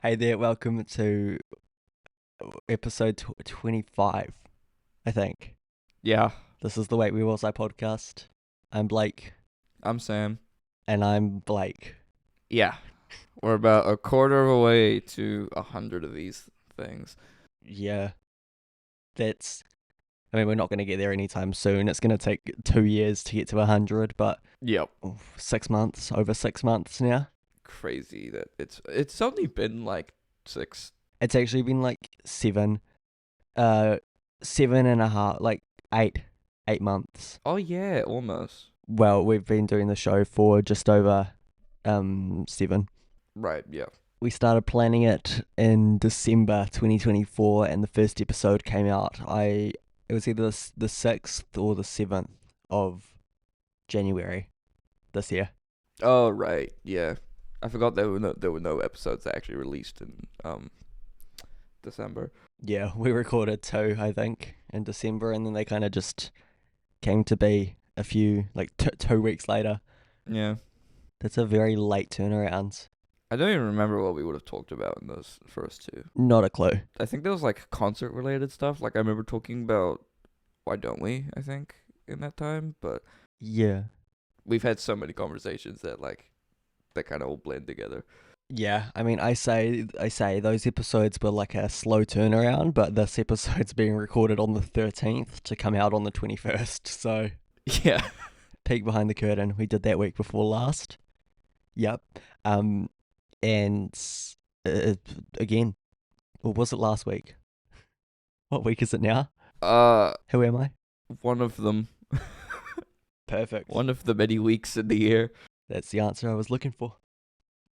Hey there, welcome to episode 25, I think. Yeah, This is the Wait We Will Say podcast. I'm Blake, I'm Sam. and I'm Blake. Yeah, we're about a quarter of a way to 100 of these things. Yeah, we're not going to get there anytime soon. It's going to take 2 years to get to 100, but Yep. 6 months, over 6 months now. Crazy that it's only been like 6. It's actually been like uh, 7.5, like 8 months. Oh yeah, almost. Well, we've been doing the show for just over 7. Right, yeah. We started planning it in December 2024, and the first episode came out. It was either the 6th or the 7th of January this year. Oh right, yeah. I forgot there were no episodes that actually released in December. Yeah, we recorded 2, I think, in December, and then they kind of just came to be a few, like 2 weeks later. Yeah. That's a very late turnaround. I don't even remember what we would have talked about in those first two. Not a clue. I think there was like concert related stuff. Like I remember talking about Why Don't We, I think, in that time, but Yeah. we've had so many conversations that like they kind of all blend together. Yeah, I mean, I say those episodes were like a slow turnaround, but this episode's being recorded on the 13th to come out on the 21st. So, Yeah. peek behind the curtain. We did that week before last. Yep. And uh, again, or was it last week? What week is it now? Uh, Who am I? one of them, Perfect. one of the many weeks in the year. That's the answer I was looking for.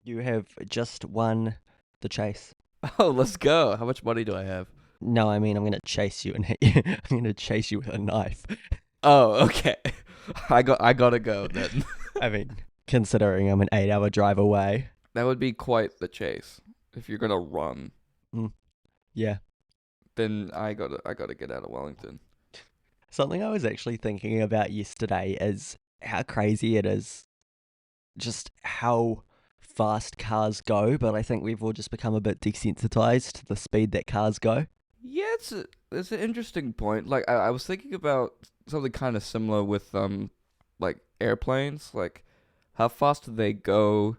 You have just won the chase. Oh, let's go. How much money do I have? No, I mean, I'm going to chase you and hit you. I'm going to chase you with a knife. Oh, okay. I gotta go then. I mean, considering I'm an 8-hour drive away. That would be quite the chase. If you're gonna run, Yeah. then I gotta get out of Wellington. Something I was actually thinking about yesterday is how crazy it is, just how fast cars go, but I think we've all just become a bit desensitized to the speed that cars go. Yeah, it's an interesting point. Like I was thinking about something kind of similar with like airplanes. Like how fast do they go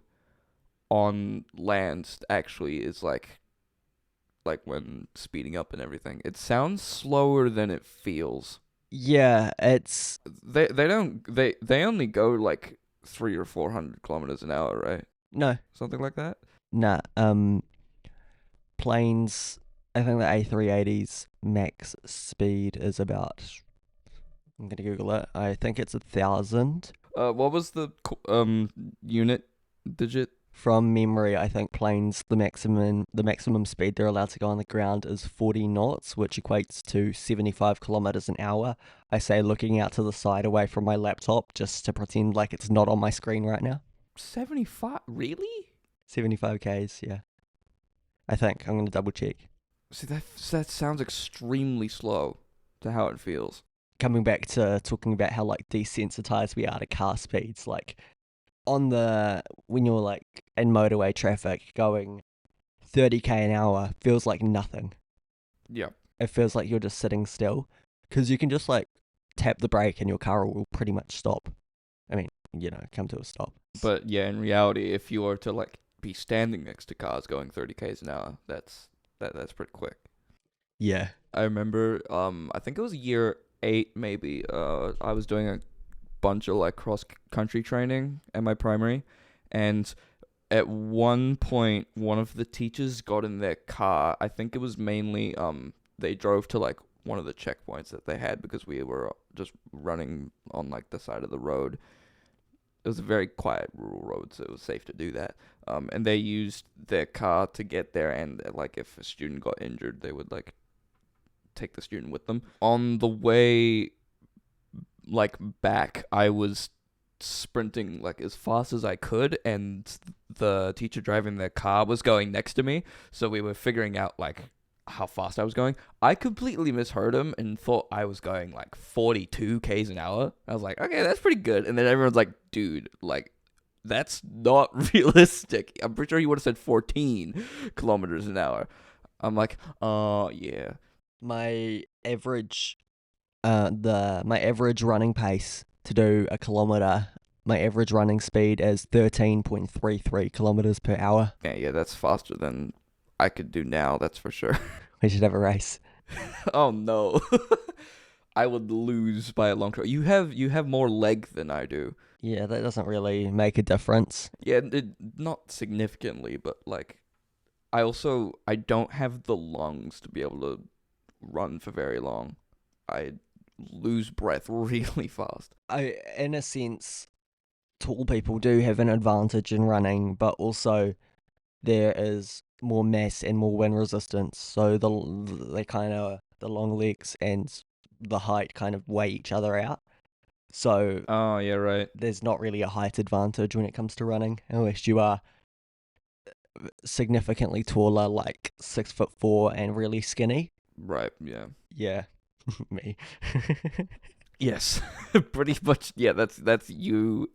on land? Actually, is like when speeding up and everything. It sounds slower than it feels. Yeah, it's They only go like 300 or 400 kilometers an hour, right? no, Something like that. nah. Planes. I think the A380's max speed is about. I'm gonna Google it. I think it's 1,000. What was the unit digit? From memory, I think planes the maximum speed they're allowed to go on the ground is 40 knots, which equates to 75 kilometers an hour. I say looking out to the side away from my laptop just to pretend like it's not on my screen right now. 75? Really? 75 k's, yeah. I think I'm gonna double check. See, that sounds extremely slow to how it feels. Coming back to talking about how like desensitized we are to car speeds, like when you're like in motorway traffic going 30k an hour feels like nothing. Yeah. It feels like you're just sitting still because you can just like tap the brake and your car will pretty much stop. I mean, come to a stop. But yeah, in reality, if you were to like be standing next to cars going 30 k's an hour, that's pretty quick. Yeah. I remember, I think it was year 8 maybe. I was doing a bunch of like cross country training at my primary, and at one point, one of the teachers got in their car. I think it was mainly they drove to like one of the checkpoints that they had because we were just running on like the side of the road. It was a very quiet rural road, so it was safe to do that. And they used their car to get there, and like if a student got injured, they would like take the student with them. On the way like back, I was sprinting like as fast as I could, and the teacher driving their car was going next to me, so we were figuring out like how fast I was going. I completely misheard him and thought I was going like 42 k's an hour. I was like, okay, that's pretty good. And then everyone's like, dude, like that's not realistic. I'm pretty sure he would have said 14 kilometers an hour. I'm like, oh, yeah. My average, my average running pace to do a kilometer, my average running speed is 13.33 kilometers per hour. Yeah, that's faster than I could do now, that's for sure. We should have a race. Oh, no. I would lose by a long shot. You have more leg than I do. Yeah, that doesn't really make a difference. Yeah, not significantly, but like I don't have the lungs to be able to run for very long. I lose breath really fast. In a sense, tall people do have an advantage in running, but also there is more mass and more wind resistance. So the long legs and the height kind of weigh each other out. So Oh, yeah, right. there's not really a height advantage when it comes to running, unless you are significantly taller, like 6'4" and really skinny. Right, yeah. Yeah, me. Yes. Pretty much, yeah, that's you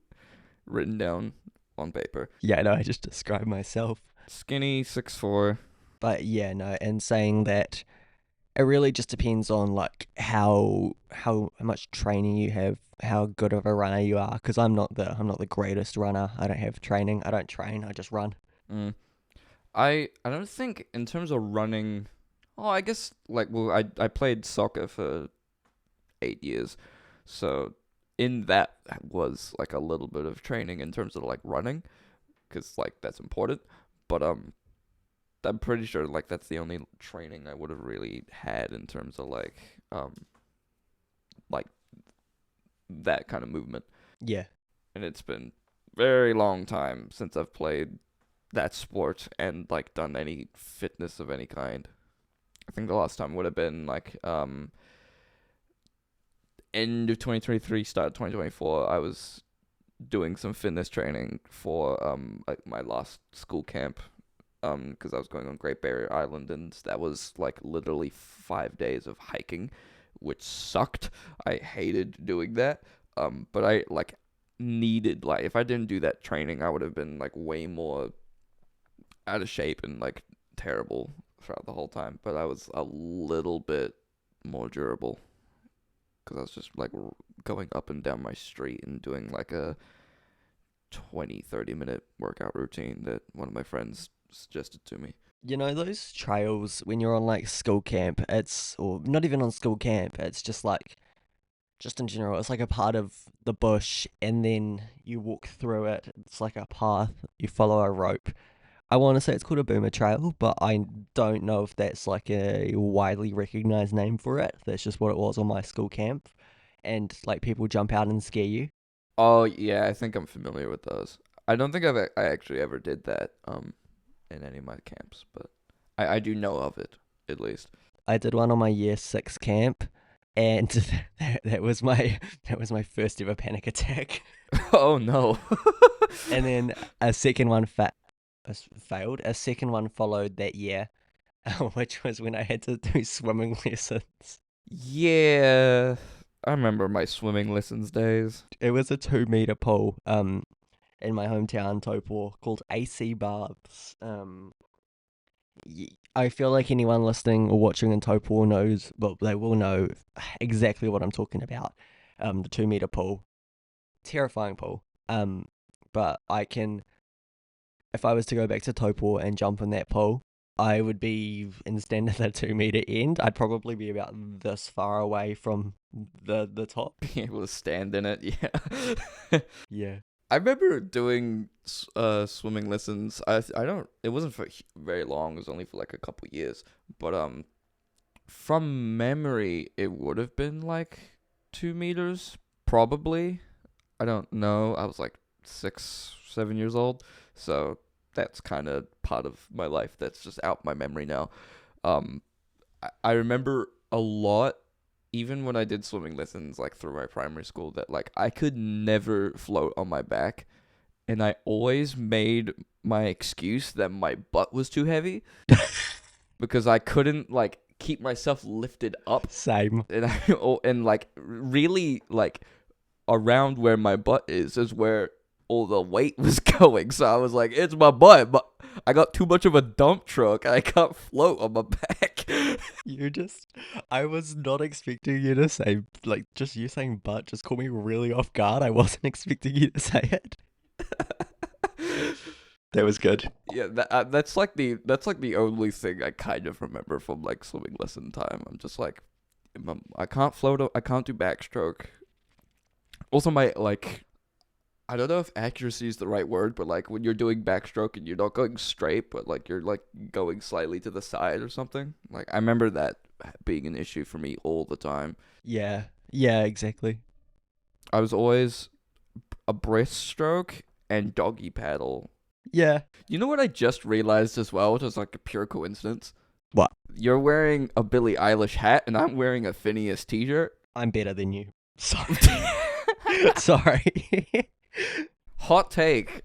written down on paper. Yeah, no, I just described myself. Skinny, 6'4". But yeah, no, and saying that it really just depends on like how much training you have, how good of a runner you are. Because I'm not the greatest runner. I don't have training. I don't train. I just run. Mm. I don't think in terms of running. Oh, I guess like well, I played soccer for 8 years, so in that was like a little bit of training in terms of like running, because like that's important. But I'm pretty sure like that's the only training I would have really had in terms of like that kind of movement. Yeah. And it's been very long time since I've played that sport and like done any fitness of any kind. I think the last time would have been like end of 2023, start of 2024. I was doing some fitness training for like my last school camp because I was going on Great Barrier Island, and that was like literally 5 days of hiking, which sucked. I hated doing that. But I like needed like if I didn't do that training, I would have been like way more out of shape and like terrible throughout the whole time. But I was a little bit more durable because I was just like going up and down my street and doing like a 20-30 minute workout routine that one of my friends suggested to me. You know those trails when you're on like school camp, or not even on school camp, it's just like, just in general, it's like a part of the bush and then you walk through it. It's like a path, you follow a rope. I want to say it's called a boomer trail, but I don't know if that's like a widely recognized name for it. That's just what it was on my school camp. And like people jump out and scare you. Oh yeah, I think I'm familiar with those. I don't think I actually ever did that in any of my camps, but I do know of it at least. I did one on my year 6 camp, and that was my first ever panic attack. Oh no. And then a second one failed. A second one followed that year, which was when I had to do swimming lessons. Yeah, I remember my swimming lessons days. It was a 2 meter pool in my hometown Taupo called AC Baths. I feel like anyone listening or watching in Taupo knows, well, they will know exactly what I'm talking about. The 2 meter pool, terrifying pool. But if I was to go back to Taupo and jump in that pool, I would be, instead of the 2 meter end, I'd probably be about this far away from the top. Being able to stand in it, yeah. Yeah. I remember doing swimming lessons. I don't. It wasn't for very long. It was only for like a couple years. But from memory, it would have been like 2 meters, probably. I don't know. I was like 6, 7 years old, so that's kind of part of my life that's just out my memory now. I remember a lot, even when I did swimming lessons like through my primary school, that like I could never float on my back, and I always made my excuse that my butt was too heavy because I couldn't like keep myself lifted up, Same. and like really like around where my butt is where all the weight was going. So I was like, it's my butt, but I got too much of a dump truck. I can't float on my back. You just, I was not expecting you to say, like, just you saying butt just caught me really off guard. I wasn't expecting you to say it. That was good. Yeah, that's like the only thing I kind of remember from like swimming lesson time. I'm just like, I can't float. I can't do backstroke. Also, my like, I don't know if accuracy is the right word, but like when you're doing backstroke and you're not going straight, but like you're like going slightly to the side or something. Like I remember that being an issue for me all the time. Yeah, yeah, exactly. I was always a breaststroke and doggy paddle. Yeah. You know what I just realized as well, which is like a pure coincidence? What? You're wearing a Billie Eilish hat and I'm wearing a FINNEAS t-shirt. I'm better than you. Sorry. Sorry. Hot take.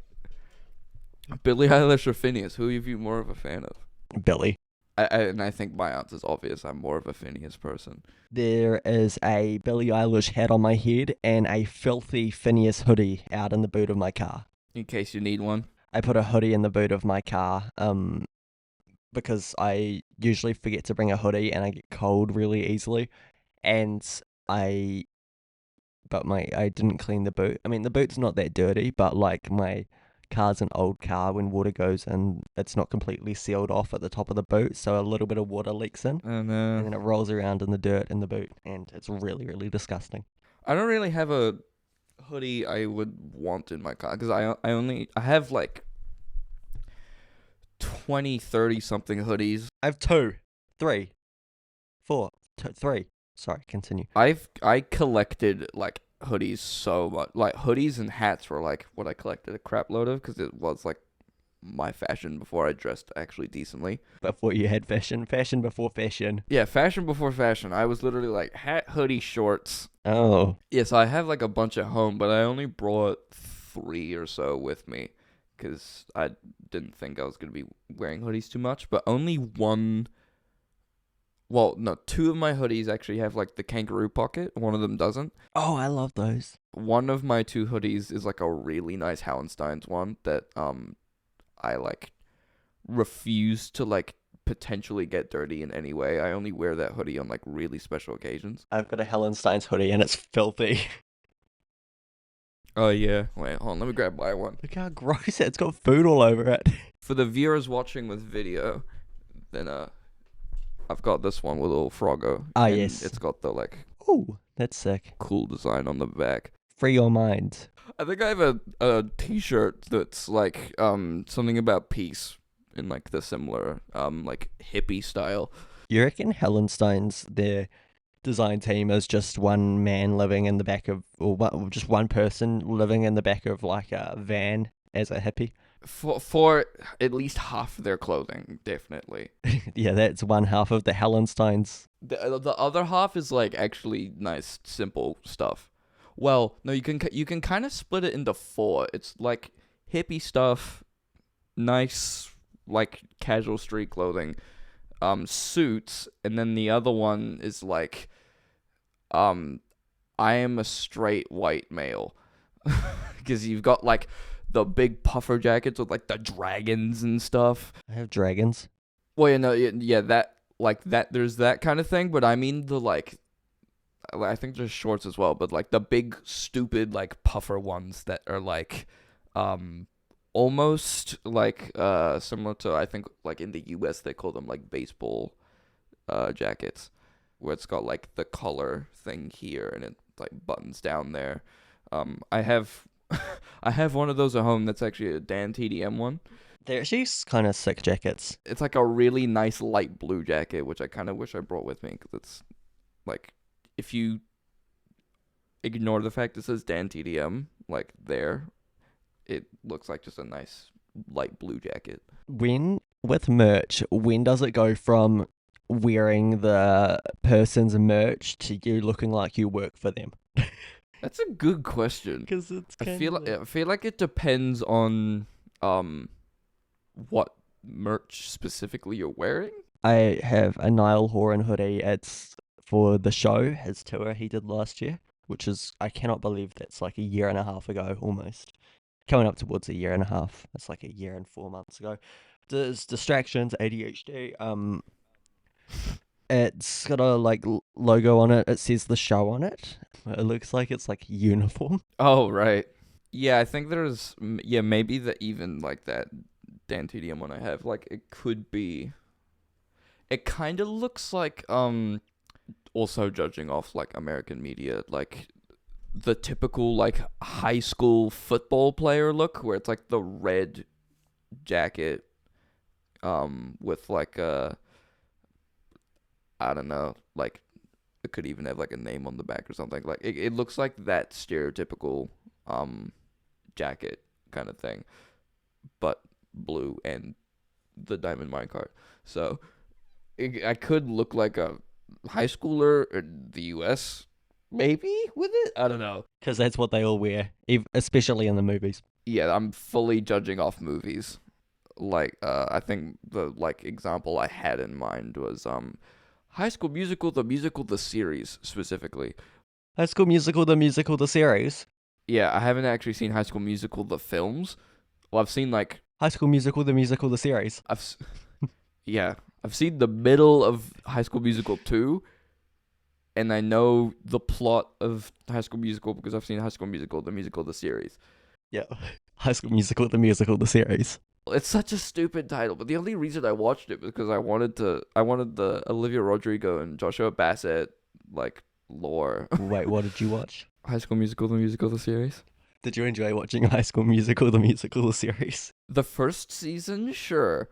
Billie Eilish or FINNEAS? Who are you more of a fan of? Billie. And I think my answer is obvious. I'm more of a FINNEAS person. There is a Billie Eilish hat on my head and a filthy FINNEAS hoodie out in the boot of my car. In case you need one. I put a hoodie in the boot of my car because I usually forget to bring a hoodie and I get cold really easily. And I didn't clean the boot. I mean, the boot's not that dirty, but like my car's an old car. When water goes in, it's not completely sealed off at the top of the boot, so a little bit of water leaks in, And and then it rolls around in the dirt in the boot, and it's really, really disgusting. I don't really have a hoodie I would want in my car because I have like 20, 30 something hoodies. I have 2, 3, 4, 3. Sorry, continue. I collected like hoodies so much. Like hoodies and hats were like what I collected a crap load of because it was like my fashion before I dressed actually decently. Before you had fashion before fashion. Yeah, fashion before fashion. I was literally like hat, hoodie, shorts. Oh. Yeah, so I have like a bunch at home, but I only brought 3 or so with me because I didn't think I was going to be wearing hoodies too much. But only one, well, no, 2 of my hoodies actually have like the kangaroo pocket. One of them doesn't. Oh, I love those. One of my 2 hoodies is like a really nice Hallenstein's one that I like refuse to like potentially get dirty in any way. I only wear that hoodie on like really special occasions. I've got a Hallenstein's hoodie and it's filthy. Oh yeah. Wait, hold on, let me grab my one. Look how gross it's got food all over it. For the viewers watching with video, then I've got this one with a little froggo. Ah, and yes. It's got the like Ooh, that's sick. cool design on the back. Free your mind. I think I have a t-shirt that's like something about peace in like the similar like hippie style. You reckon Hallenstein's, their design team is just one man living in the back of, or just one person living in the back of like a van as a hippie? For at least half their clothing, definitely. Yeah, that's one half of the Hallensteins. The other half is like actually nice, simple stuff. Well, no, you can kind of split it into 4. It's like hippie stuff, nice like casual street clothing, suits, and then the other one is like, I am a straight white male, because you've got like the big puffer jackets with like the dragons and stuff. I have dragons. Well, you know, yeah, that like that. There's that kind of thing, but I mean the like. I think there's shorts as well, but like the big stupid like puffer ones that are like almost like similar to, I think like in the US they call them like baseball jackets, where it's got like the collar thing here and it like buttons down there. I have I have one of those at home that's actually a Dan TDM one. They're actually kind of sick jackets. It's like a really nice light blue jacket, which I kind of wish I brought with me because it's like, if you ignore the fact it says Dan TDM, like there, it looks like just a nice light blue jacket. With merch, when does it go from wearing the person's merch to you looking like you work for them? That's a good question. Because it's I feel like it depends on what merch specifically you're wearing. I have a Niall Horan hoodie. It's for the show, his tour he did last year, which is, I cannot believe that's like a year and a half ago almost. coming up towards a year and a half. It's like a year and 4 months ago. There's distractions, ADHD. It's got a like logo on it. It says the show on it. It looks like it's like uniform. Oh, right. Yeah, I think there's yeah, maybe the even like that Dan TDM one I have, like it could be. It kind of looks like also judging off like American media, like the typical like high school football player look where it's like the red jacket with like a, I don't know, like it could even have like a name on the back or something. Like it looks like that stereotypical jacket kind of thing, but blue and the diamond minecart. So I could look like a high schooler in the U.S. maybe with it. I don't know. Because that's what they all wear, especially in the movies. Yeah, I'm fully judging off movies. Like I think the like example I had in mind was High School Musical, the series specifically. High School Musical, the series. Yeah, I haven't actually seen High School Musical, the films. Well, I've seen like High School Musical, the series. Yeah, I've seen the middle of High School Musical 2, and I know the plot of High School Musical because I've seen High School Musical, the series. Yeah, High School Musical, the series. It's such a stupid title, but the only reason I watched it was because I wanted the Olivia Rodrigo and Joshua Bassett like lore. Wait, what did you watch? High School Musical, the series. Did you enjoy watching High School Musical, the series? The first season, sure,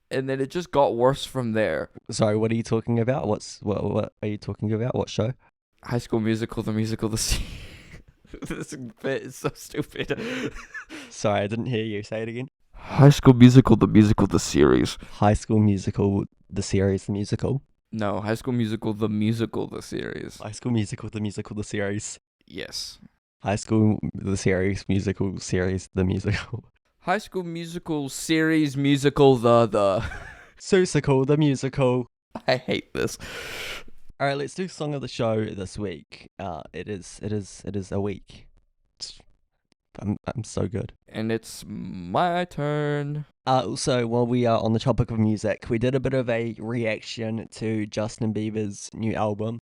and then it just got worse from there. Sorry, what are you talking about? What are you talking about? What show? High School Musical, the series. This bit is so stupid. Sorry, I didn't hear you. Say it again. High School Musical, the series. High School Musical, the series, the musical. No, High School Musical, the series. High School Musical, the series. Yes. High School, the series, musical, series, the musical. High School Musical, series, musical, the. Susical, the musical. I hate this. All right, let's do song of the show this week. It is a week. I'm so good. And it's my turn. So while we are on the topic of music, we did a bit of a reaction to Justin Bieber's new album.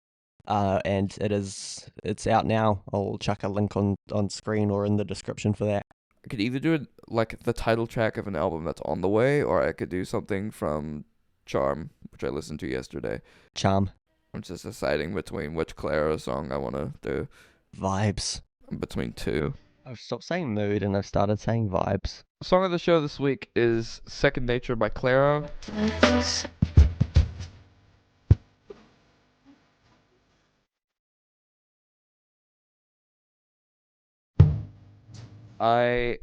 And it's out now. I'll chuck a link on screen or in the description for that. I could either do it like the title track of an album that's on the way, or I could do something from Charm, which I listened to yesterday. Charm. I'm just deciding between which Clara song I want to do. Vibes. I'm between two. I've stopped saying mood and I've started saying vibes. Song of the show this week is Second Nature by Clara. I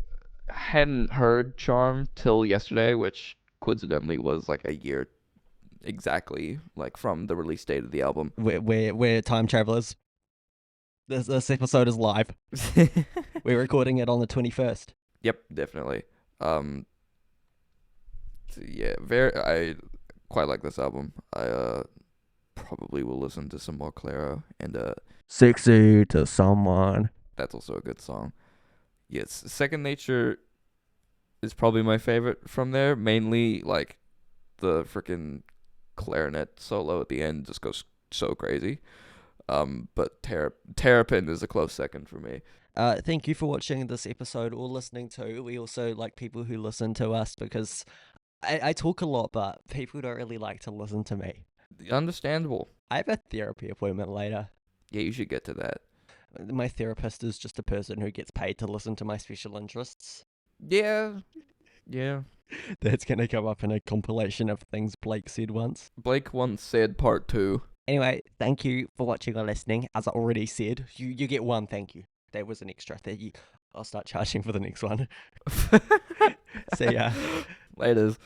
hadn't heard Charm till yesterday, which coincidentally was like a year exactly, like from the release date of the album. We're time travelers. This episode is live. We're recording it on the 21st. Yep, definitely. So yeah, I quite like this album. I probably will listen to some more Claro, and Sexy to someone. that's also a good song. Yes, Second Nature is probably my favorite from there. Mainly like the freaking clarinet solo at the end just goes so crazy. But Terrapin is a close second for me. Thank you for watching this episode or listening to. We also like people who listen to us because I talk a lot, but people don't really like to listen to me. Understandable. I have a therapy appointment later. Yeah, you should get to that. My therapist is just a person who gets paid to listen to my special interests. Yeah. That's going to come up in a compilation of things Blake said once. Blake once said part 2. Anyway, thank you for watching or listening. As I already said, you get one thank you. That was an extra. I'll start charging for the next one. See ya. Laters.